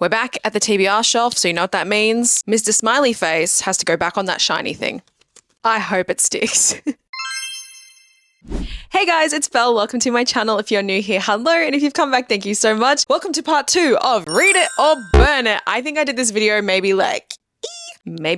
We're back at the TBR shelf, so you know what that means. Mr. Smiley Face has to go back on that shiny thing. I hope it sticks. Hey guys, it's Belle. Welcome to my channel. If you're new here, hello. And if you've come back, thank you so much. Welcome to part 2 of Read It or Burn It. I think I did this video maybe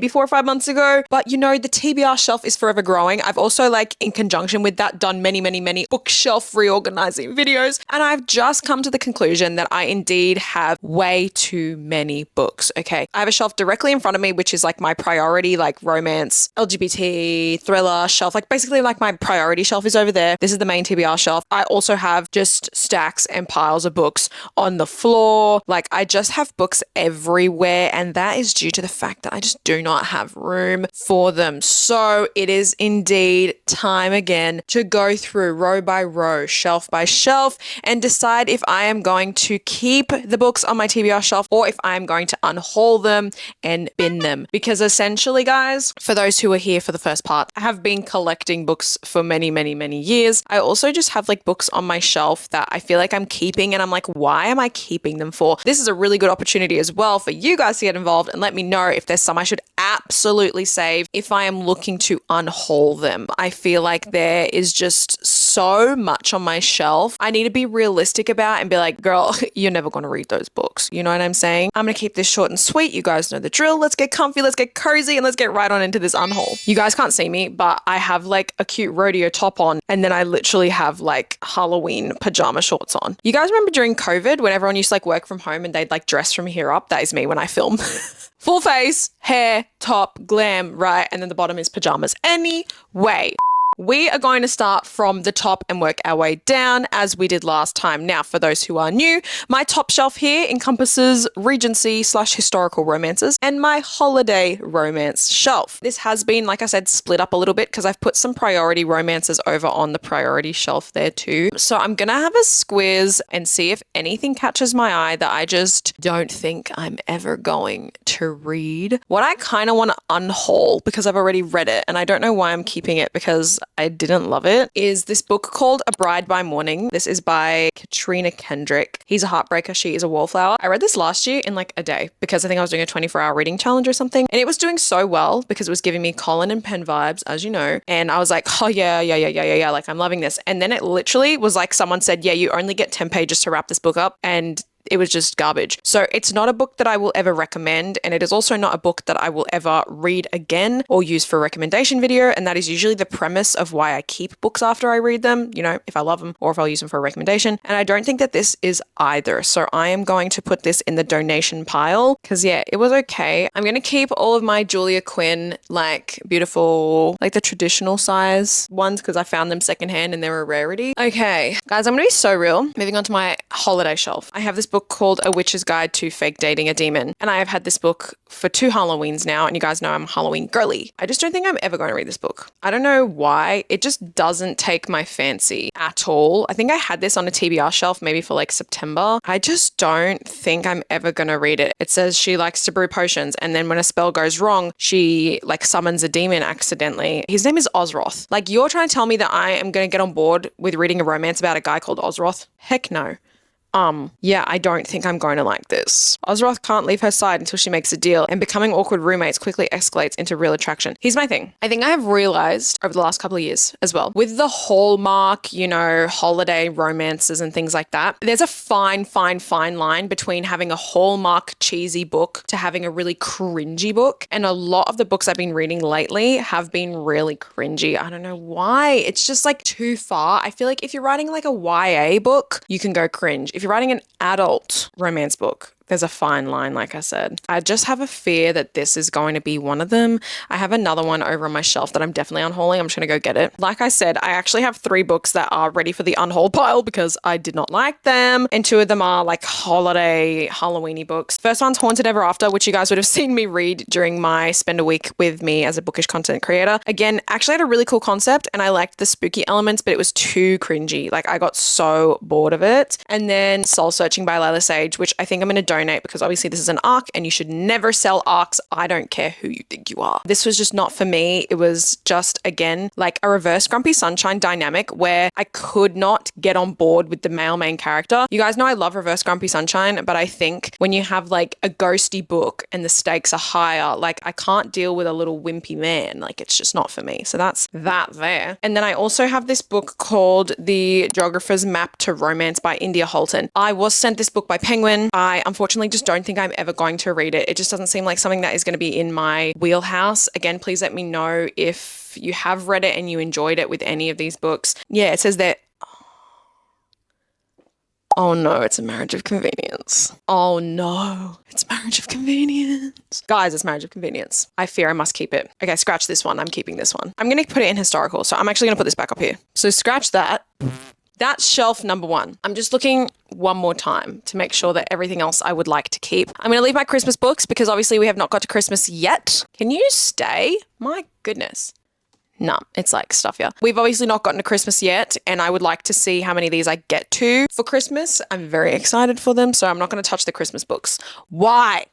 4 or 5 months ago, but you know, the TBR shelf is forever growing. I've also in conjunction with that done many bookshelf reorganizing videos, and I've just come to the conclusion that I indeed have way too many books. Okay, I have a shelf directly in front of me, which is my priority, romance, LGBT, thriller shelf, basically my priority shelf is over there. This is the main TBR shelf. I also have just stacks and piles of books on the floor. I just have books everywhere, and that is due to the fact that I just do not have room for them. So it is indeed time again to go through row by row, shelf by shelf, and decide if I am going to keep the books on my TBR shelf or if I am going to unhaul them and bin them. Because essentially, guys, for those who are here for the first part, I have been collecting books for many years. I also just have books on my shelf that I feel I'm keeping, and I'm why am I keeping them for? This is a really good opportunity as well for you guys to get involved and let me know if there's some I should absolutely save if I am looking to unhaul them. I feel there is just so much on my shelf I need to be realistic about and be girl, you're never going to read those books. You know what I'm saying? I'm going to keep this short and sweet. You guys know the drill. Let's get comfy, let's get cozy, and let's get right on into this unhaul. You guys can't see me, but I have a cute rodeo top on, and then I literally have Halloween pajama shorts on. You guys remember during COVID when everyone used to work from home and they'd dress from here up? That is me when I film. Full face, hair, top, glam, right? And then the bottom is pajamas. Anyway, we are going to start from the top and work our way down as we did last time. Now, for those who are new, my top shelf here encompasses Regency/historical romances and my holiday romance shelf. This has been, like I said, split up a little bit because I've put some priority romances over on the priority shelf there too. So I'm going to have a squiz and see if anything catches my eye that I just don't think I'm ever going to read. What I kind of want to unhaul, because I've already read it and I don't know why I'm keeping it because I didn't love it, is this book called A Bride by Morning. This is by Katrina Kendrick. He's a heartbreaker. She is a wallflower. I read this last year in a day because I think I was doing a 24-hour reading challenge or something. And it was doing so well because it was giving me Colin and Pen vibes, as you know. And I was oh yeah. I'm loving this. And then it literally was someone said, yeah, you only get 10 pages to wrap this book up. And it was just garbage. So it's not a book that I will ever recommend, and it is also not a book that I will ever read again or use for a recommendation video, and that is usually the premise of why I keep books after I read them, you know, if I love them or if I'll use them for a recommendation. And I don't think that this is either. So I am going to put this in the donation pile because yeah, it was okay. I'm going to keep all of my Julia Quinn, beautiful, the traditional size ones because I found them secondhand and they're a rarity. Okay, guys, I'm going to be so real. Moving on to my holiday shelf. I have this book called A Witch's Guide to Fake Dating a Demon. And I have had this book for 2 Halloweens now, and you guys know I'm a Halloween girly. I just don't think I'm ever going to read this book. I don't know why. It just doesn't take my fancy at all. I think I had this on a TBR shelf maybe for September. I just don't think I'm ever going to read it. It says she likes to brew potions, and then when a spell goes wrong, she summons a demon accidentally. His name is Ozroth. You're trying to tell me that I am going to get on board with reading a romance about a guy called Ozroth? Heck no. Yeah, I don't think I'm going to like this. Ozroth can't leave her side until she makes a deal, and becoming awkward roommates quickly escalates into real attraction. Here's my thing. I think I have realized over the last couple of years as well, with the Hallmark, holiday romances and things like that, there's a fine line between having a Hallmark cheesy book to having a really cringy book. And a lot of the books I've been reading lately have been really cringy. I don't know why. It's just too far. I feel if you're writing a YA book, you can go cringe. If you're writing an adult romance book, there's a fine line, like I said. I just have a fear that this is going to be one of them. I have another one over on my shelf that I'm definitely unhauling. I'm just going to go get it. Like I said, I actually have 3 books that are ready for the unhaul pile because I did not like them. And 2 of them are holiday, Halloweeny books. First one's Haunted Ever After, which you guys would have seen me read during my Spend a Week with me as a bookish content creator. Again, actually had a really cool concept and I liked the spooky elements, but it was too cringy. I got so bored of it. And then Soul Searching by Lila Sage, which I think I'm going to donate because obviously this is an ARC and you should never sell ARCs. I don't care who you think you are. This was just not for me. It was just, again, like a reverse Grumpy Sunshine dynamic where I could not get on board with the male main character. You guys know I love reverse Grumpy Sunshine, but I think when you have like a ghosty book and the stakes are higher, like I can't deal with a little wimpy man. Like it's just not for me. So that's that there. And then I also have this book called The Geographer's Map to Romance by India Holton. I was sent this book by Penguin. I unfortunately just don't think I'm ever going to read it. It just doesn't seem like something that is going to be in my wheelhouse. Again, please let me know if you have read it and you enjoyed it with any of these books. Yeah, it says that. Oh no, it's a marriage of convenience. Oh no, it's marriage of convenience. Guys, it's marriage of convenience. I fear I must keep it. Okay, scratch this one. I'm keeping this one. I'm going to put it in historical. So I'm actually going to put this back up here. So scratch that. That's shelf number 1. I'm just looking one more time to make sure that everything else I would like to keep. I'm going to leave my Christmas books because obviously we have not got to Christmas yet. Can you stay? My goodness. No, it's like stuff here. We've obviously not gotten to Christmas yet, and I would like to see how many of these I get to for Christmas. I'm very excited for them, so I'm not going to touch the Christmas books. Why?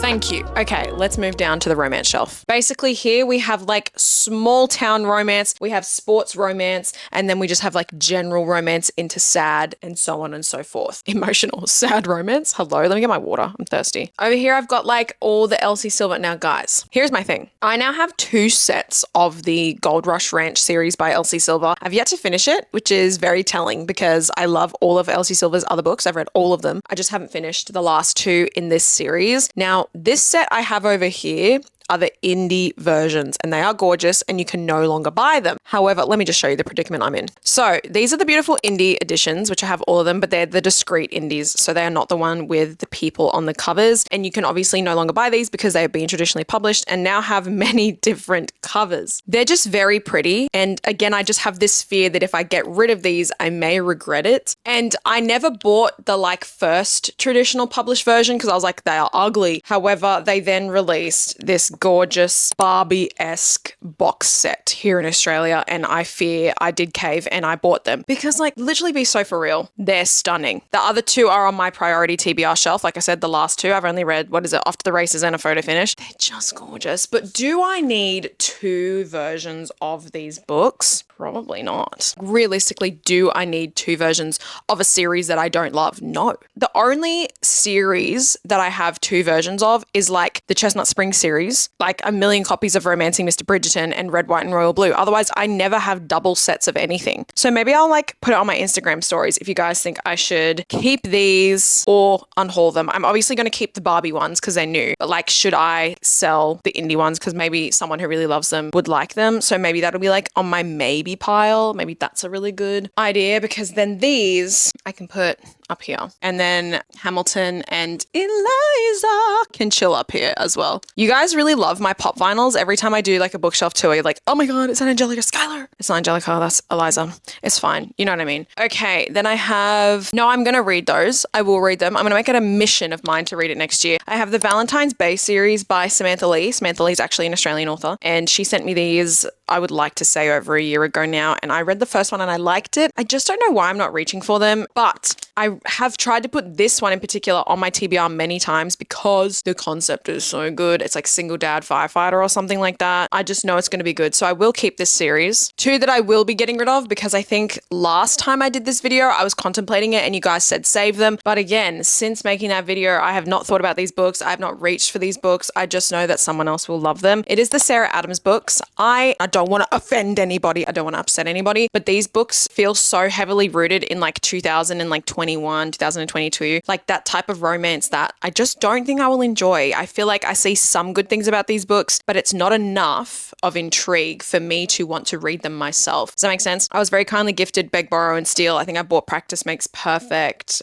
Thank you. Okay, let's move down to the romance shelf. Basically here we have like small town romance, we have sports romance, and then we just have like general romance into sad and so on and so forth. Emotional, sad romance. Hello, let me get my water. I'm thirsty. Over here I've got like all the Elsie Silver. Now guys, here's my thing. I now have 2 sets of the Gold Rush Ranch series by Elsie Silver. I've yet to finish it, which is very telling because I love all of Elsie Silver's other books. I've read all of them. I just haven't finished the last 2 in this series. Now, this set I have over here are the indie versions and they are gorgeous and you can no longer buy them. However, let me just show you the predicament I'm in. So these are the beautiful indie editions, which I have all of them, but they're the discreet indies. So they are not the one with the people on the covers. And you can obviously no longer buy these because they have been traditionally published and now have many different covers. They're just very pretty. And again, I just have this fear that if I get rid of these, I may regret it. And I never bought the like first traditional published version because I was like, they are ugly. However, they then released this gorgeous Barbie-esque box set here in Australia and I fear I did cave and I bought them because like literally be so for real, they're stunning. The other 2 are on my priority TBR shelf. Like I said, the last 2 I've only read, what is it, After the Races and a Photo Finish. They're just gorgeous. But do I need 2 versions of these books? Probably not. Realistically, do I need 2 versions of a series that I don't love? No. The only series that I have 2 versions of is like the Chestnut Spring series, like a million copies of Romancing Mr. Bridgerton and Red, White and Royal Blue. Otherwise, I never have double sets of anything. So maybe I'll like put it on my Instagram stories if you guys think I should keep these or unhaul them. I'm obviously going to keep the Barbie ones because they're new, but like, should I sell the indie ones? Because maybe someone who really loves them would like them. So maybe that'll be like on my maybe pile. Maybe that's a really good idea because then these I can put up here and then Hamilton and Eliza can chill up here as well. You guys really love my pop vinyls. Every time I do like a bookshelf tour, you're like, oh my God, it's an Angelica Schuyler. It's not Angelica, that's Eliza. It's fine. You know what I mean? Okay, then I have, no, I'm going to read those. I will read them. I'm going to make it a mission of mine to read it next year. I have the Valentine's Bay series by Samantha Lee. Samantha Lee is actually an Australian author and she sent me these, I would like to say over a year ago now. And I read the first one and I liked it. I just don't know why I'm not reaching for them, but I have tried to put this one in particular on my TBR many times because the concept is so good. It's like single dad firefighter or something like that. I just know it's going to be good. So I will keep this series. 2 that I will be getting rid of because I think last time I did this video, I was contemplating it and you guys said save them. But again, since making that video, I have not thought about these books. I have not reached for these books. I just know that someone else will love them. It is the Sarah Adams books. I don't want to offend anybody. I don't want to upset anybody, but these books feel so heavily rooted in like 2022, like that type of romance that I just don't think I will enjoy. I feel like I see some good things about these books, but it's not enough of intrigue for me to want to read them myself. Does that make sense? I was very kindly gifted Beg, Borrow and Steal. I think I bought Practice Makes Perfect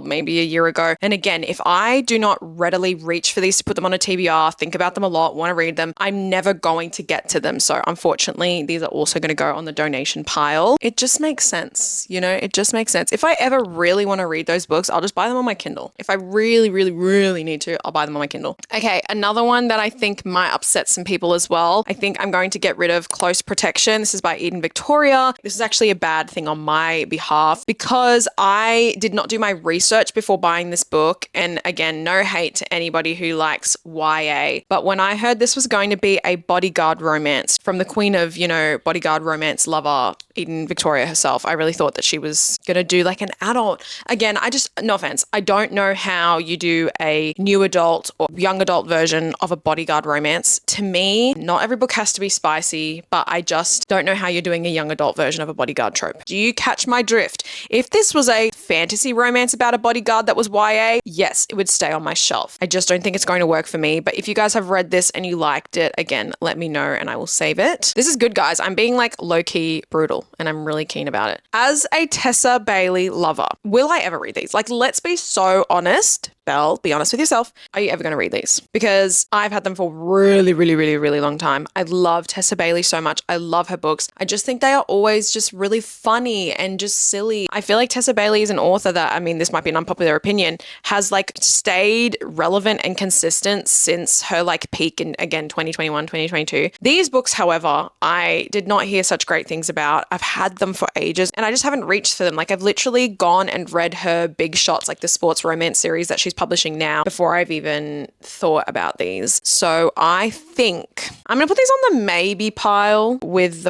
maybe a year ago. And again, if I do not readily reach for these to put them on a TBR, think about them a lot, want to read them, I'm never going to get to them. So unfortunately, these are also going to go on the donation pile. It just makes sense. You know, it just makes sense. If I ever really really want to read those books, I'll just buy them on my Kindle. If I really, really, really need to, I'll buy them on my Kindle. Okay, another one that I think might upset some people as well. I think I'm going to get rid of Close Protection. This is by Eden Victoria. This is actually a bad thing on my behalf because I did not do my research before buying this book. And again, no hate to anybody who likes YA. But when I heard this was going to be a bodyguard romance from the queen of, bodyguard romance lover, Eden Victoria herself, I really thought that she was going to do like an adult. Again, no offense, I don't know how you do a new adult or young adult version of a bodyguard romance. To me, not every book has to be spicy, but I just don't know how you're doing a young adult version of a bodyguard trope. Do you catch my drift? If this was a fantasy romance about a bodyguard that was YA, yes, it would stay on my shelf. I just don't think it's going to work for me. But if you guys have read this and you liked it, again, let me know and I will save it. This is good, guys. I'm being like low-key brutal and I'm really keen about it. As a Tessa Bailey lover, will I ever read these? Like, let's be so honest. Belle, be honest with yourself. Are you ever going to read these? Because I've had them for really, really, really, really long time. I love Tessa Bailey so much. I love her books. I just think they are always just really funny and just silly. I feel like Tessa Bailey is an author that, I mean, this might be an unpopular opinion, has like stayed relevant and consistent since her like peak in, again, 2021, 2022. These books, however, I did not hear such great things about. I've had them for ages and I just haven't reached for them. Like I've literally gone and read her big shots, like the sports romance series that she's publishing now before I've even thought about these. So I think I'm going to put these on the maybe pile with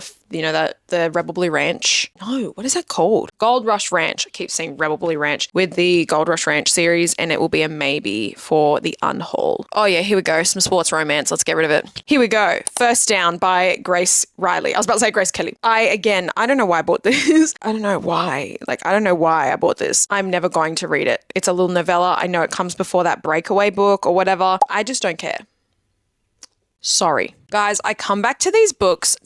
the Rebel Blue Ranch. No, what is that called? Gold Rush Ranch. I keep saying Rebel Blue Ranch with the Gold Rush Ranch series, and it will be a maybe for the unhaul. Oh yeah, here we go. Some sports romance. Let's get rid of it. Here we go. First Down by Grace Riley. I was about to say Grace Kelly. I don't know why I bought this. I don't know why. I don't know why I bought this. I'm never going to read it. It's a little novella. I know it comes before that Breakaway book or whatever. I just don't care. Sorry. Guys, I come back to these books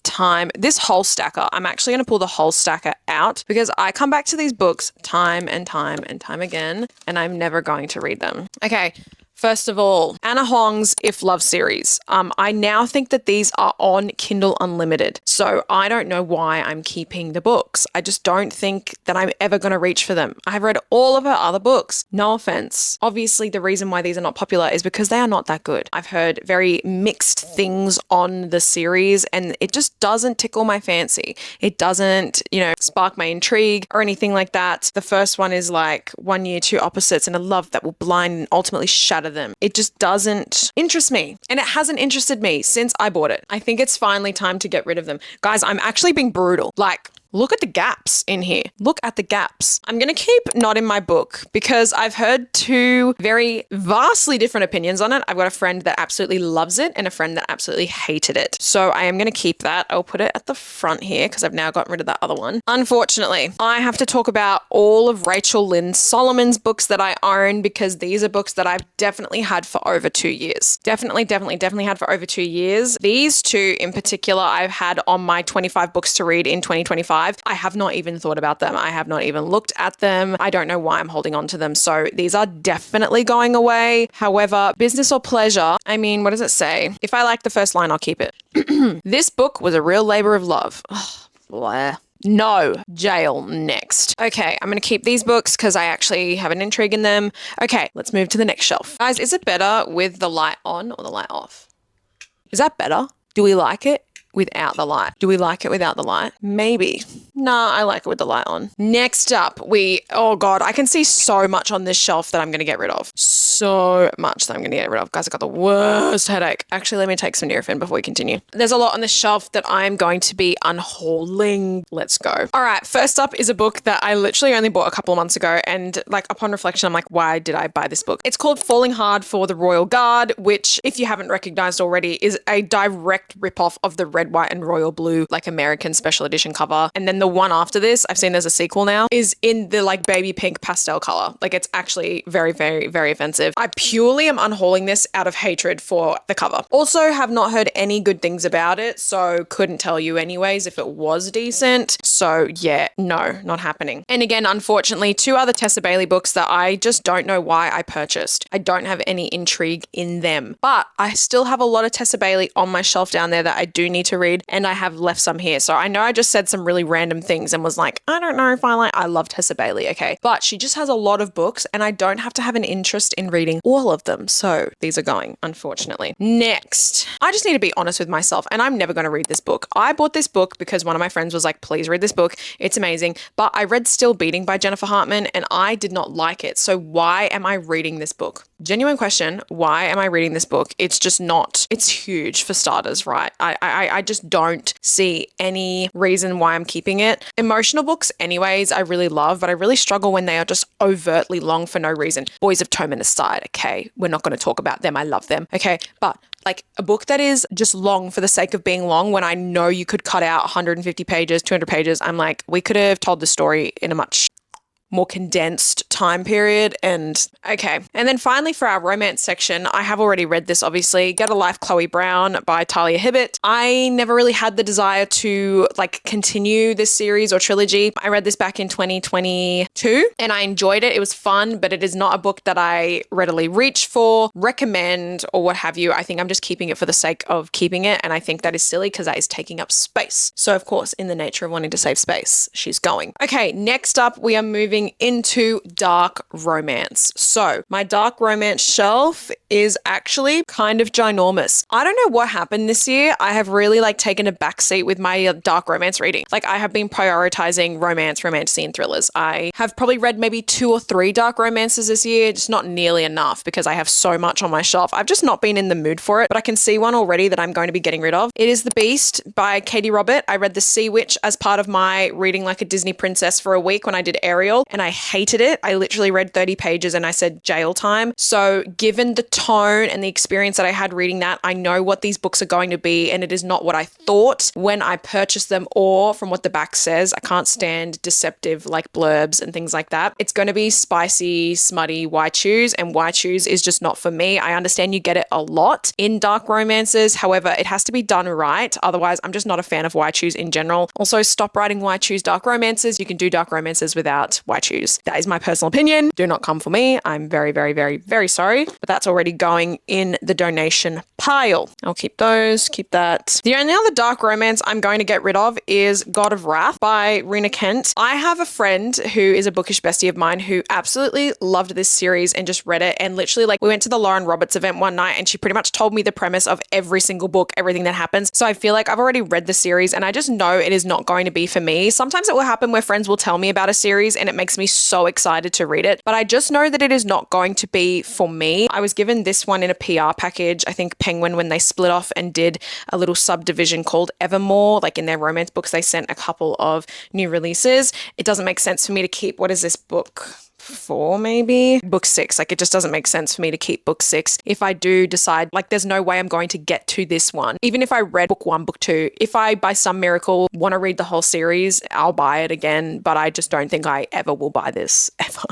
this whole stacker, I'm actually going to pull the whole stacker out because I come back to these books time and time and time again, and I'm never going to read them. Okay. First of all, Anna Huang's If Love series. I now think that these are on Kindle Unlimited. So I don't know why I'm keeping the books. I just don't think that I'm ever going to reach for them. I've read all of her other books. No offense. Obviously, the reason why these are not popular is because they are not that good. I've heard very mixed things on the series and it just doesn't tickle my fancy. It doesn't, spark my intrigue or anything like that. The first one is like 1 year, two opposites and a love that will blind and ultimately shatter them. It just doesn't interest me. And it hasn't interested me since I bought it. I think it's finally time to get rid of them. Guys, I'm actually being brutal. Look at the gaps in here. Look at the gaps. I'm going to keep Not in My Book because I've heard two very vastly different opinions on it. I've got a friend that absolutely loves it and a friend that absolutely hated it. So I am going to keep that. I'll put it at the front here because I've now gotten rid of that other one. Unfortunately, I have to talk about all of Rachel Lynn Solomon's books that I own because these are books that I've definitely had for over 2 years. Definitely had for over 2 years. These two in particular, I've had on my 25 books to read in 2025. I have not even thought about them. I have not even looked at them. I don't know why I'm holding on to them. So these are definitely going away. However, business or pleasure, I mean, what does it say? If I like the first line, I'll keep it. This book was a real labor of love. Oh, blah. No, jail next. Okay, I'm going to keep these books because I actually have an intrigue in them. Okay, let's move to the next shelf. Guys, is it better with the light on or the light off? Is that better? Do we like it without the light? Do we like it without the light? Maybe. Nah, I like it with the light on. Next up, oh God, I can see so much on this shelf that I'm going to get rid of. So much that I'm going to get rid of. Guys, I got the worst headache. Actually, let me take some Nurofen before we continue. There's a lot on this shelf that I'm going to be unhauling. Let's go. All right, first up is a book that I literally only bought a couple of months ago. And upon reflection, I'm like, why did I buy this book? It's called Falling Hard for the Royal Guard, which if you haven't recognized already is a direct ripoff of the red, white and royal blue American special edition cover. And then the one after this, I've seen there's a sequel now, is in the baby pink pastel color. It's actually very, very, very offensive. I purely am unhauling this out of hatred for the cover. Also have not heard any good things about it, so couldn't tell you anyways if it was decent. So yeah, no, not happening. And again, unfortunately, two other Tessa Bailey books that I just don't know why I purchased. I don't have any intrigue in them, but I still have a lot of Tessa Bailey on my shelf down there that I do need to read, and I have left some here. So I know I just said some really random random things and was like, I don't know if I love Tessa Bailey, okay? But she just has a lot of books and I don't have to have an interest in reading all of them. So these are going, unfortunately. Next, I just need to be honest with myself and I'm never going to read this book. I bought this book because one of my friends was like, please read this book. It's amazing. But I read Still Beating by Jennifer Hartman and I did not like it. So why am I reading this book? Genuine question. Why am I reading this book? It's just not, it's huge for starters, right? I just don't see any reason why I'm keeping it. Emotional books anyways, I really love, but I really struggle when they are just overtly long for no reason. Boys of Toman aside, okay? We're not going to talk about them. I love them, okay? But like a book that is just long for the sake of being long, when I know you could cut out 150 pages, 200 pages, I'm like, we could have told the story in a much more condensed time period. And okay. And then finally for our romance section, I have already read this, obviously, Get a Life, Chloe Brown by Talia Hibbert. I never really had the desire to like continue this series or trilogy. I read this back in 2022 and I enjoyed it. It was fun, but it is not a book that I readily reach for, recommend, or what have you. I think I'm just keeping it for the sake of keeping it. And I think that is silly because that is taking up space. So of course, in the nature of wanting to save space, she's going. Okay, next up, we are moving into dark romance. So my dark romance shelf is actually kind of ginormous. I don't know what happened this year. I have really like taken a backseat with my dark romance reading. Like I have been prioritizing romance, romantasy, and thrillers. I have probably read maybe 2 or 3 dark romances this year, just not nearly enough because I have so much on my shelf. I've just not been in the mood for it, but I can see one already that I'm going to be getting rid of. It is The Beast by Katie Robert. I read The Sea Witch as part of my reading like a Disney princess for a week when I did Ariel, and I hated it. I literally read 30 pages and I said jail time. So given the tone and the experience that I had reading that, I know what these books are going to be and it is not what I thought when I purchased them or from what the back says. I can't stand deceptive like blurbs and things like that. It's going to be spicy, smutty Waichus, and Waichus is just not for me. I understand you get it a lot in dark romances. However, it has to be done right. Otherwise, I'm just not a fan of Waichus in general. Also, stop writing Waichus dark romances. You can do dark romances without Waichus. That is my personal opinion. Do not come for me. I'm very, very, very, very sorry. But that's already going in the donation pile. I'll keep those, keep that. The only other dark romance I'm going to get rid of is God of Wrath by Rena Kent. I have a friend who is a bookish bestie of mine who absolutely loved this series and just read it. And literally like we went to the Lauren Roberts event one night and she pretty much told me the premise of every single book, everything that happens. So I feel like I've already read the series and I just know it is not going to be for me. Sometimes it will happen where friends will tell me about a series and it makes me so excited to read it, but I just know that it is not going to be for me. I was given this one in a PR package. I think Penguin, when they split off and did a little subdivision called Evermore, like in their romance books, they sent a couple of new releases. It doesn't make sense for me to keep, what is this book? 4 maybe? Book 6. Like it just doesn't make sense for me to keep book 6. If I do decide, like there's no way I'm going to get to this one. Even if I read book 1, book 2, if I by some miracle want to read the whole series, I'll buy it again, but I just don't think I ever will buy this ever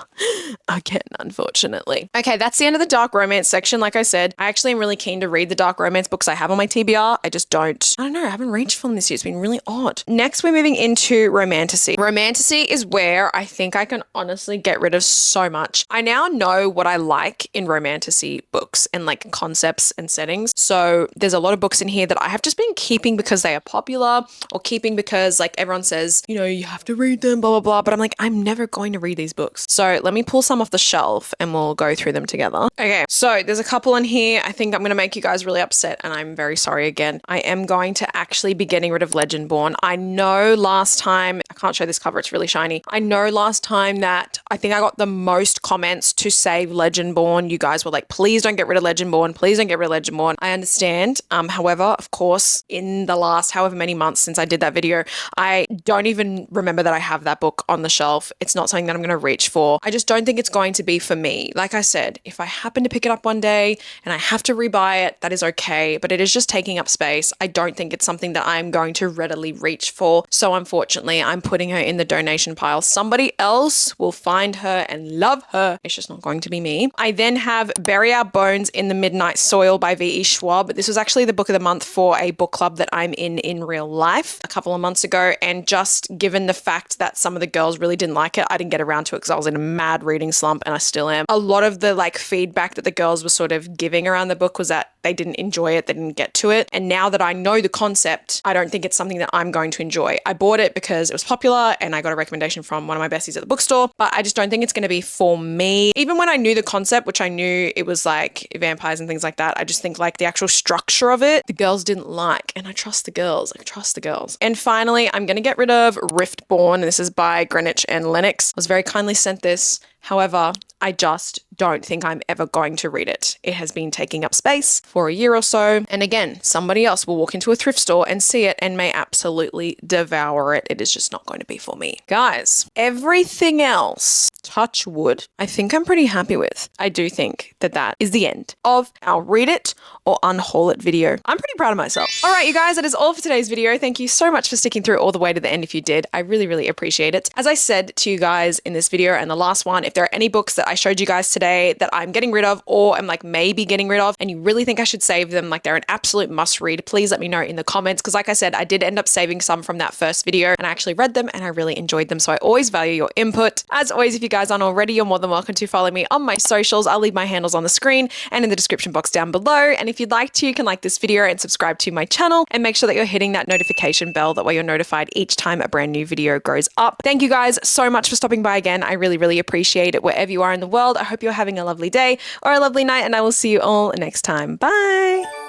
again, unfortunately. Okay, that's the end of the dark romance section. Like I said, I actually am really keen to read the dark romance books I have on my TBR. I don't know, I haven't reached for them this year. It's been really odd. Next, we're moving into Romantasy. Romantasy is where I think I can honestly get rid of so much. I now know what I like in Romantasy books and like concepts and settings. So there's a lot of books in here that I have just been keeping because they are popular or keeping because like everyone says, you know, you have to read them, blah, blah, blah. But I'm like, I'm never going to read these books. So let me pull some off the shelf and we'll go through them together. Okay, so there's a couple in here. I think I'm going to make you guys really upset and I'm very sorry again. I am going to actually be getting rid of Legendborn. I know last time, I can't show this cover, it's really shiny. I know last time that I think I got the most comments to save Legendborn. You guys were like, please don't get rid of Legendborn. Please don't get rid of Legendborn. I understand. However, of course, in the last however many months since I did that video, I don't even remember that I have that book on the shelf. It's not something that I'm going to reach for. I just don't think it's going to be for me. Like I said, if I happen to pick it up one day and I have to rebuy it, that is okay, but it is just taking up space. I don't think it's something that I'm going to readily reach for. So unfortunately, I'm putting her in the donation pile. Somebody else will find her and love her. It's just not going to be me. I then have Bury Our Bones in the Midnight Soil by V.E. Schwab. This was actually the book of the month for a book club that I'm in real life a couple of months ago. And just given the fact that some of the girls really didn't like it, I didn't get around to it because I was in a mad reading slump and I still am. A lot of the like feedback that the girls were sort of giving around the book was that they didn't enjoy it, they didn't get to it. And now that I know the concept, I don't think it's something that I'm going to enjoy. I bought it because it was popular and I got a recommendation from one of my besties at the bookstore, but I just don't think it's going to be for me. Even when I knew the concept, which I knew it was like vampires and things like that, I just think like the actual structure of it, the girls didn't like. And I trust the girls. I trust the girls. And finally, I'm going to get rid of Riftborn. This is by Greenwich and Lennox. I was very kindly sent this. However, I just don't think I'm ever going to read it. It has been taking up space for a year or so. And again, somebody else will walk into a thrift store and see it and may absolutely devour it. It is just not going to be for me. Guys, everything else, touch wood, I think I'm pretty happy with. I do think that that is the end of our read it or unhaul it video. I'm pretty proud of myself. All right, you guys, that is all for today's video. Thank you so much for sticking through all the way to the end if you did. I really, really appreciate it. As I said to you guys in this video and the last one, if there are any books that I showed you guys today that I'm getting rid of or I'm like maybe getting rid of and you really think I should save them, like they're an absolute must read, please let me know in the comments, because like I said, I did end up saving some from that first video and I actually read them and I really enjoyed them. So I always value your input. As always, if you guys aren't already, you're more than welcome to follow me on my socials. I'll leave my handles on the screen and in the description box down below. And if you'd like to, you can like this video and subscribe to my channel and make sure that you're hitting that notification bell. That way you're notified each time a brand new video goes up. Thank you guys so much for stopping by again. I really, really appreciate it wherever you are in the world. I hope you're having a lovely day or a lovely night and I will see you all next time. Bye.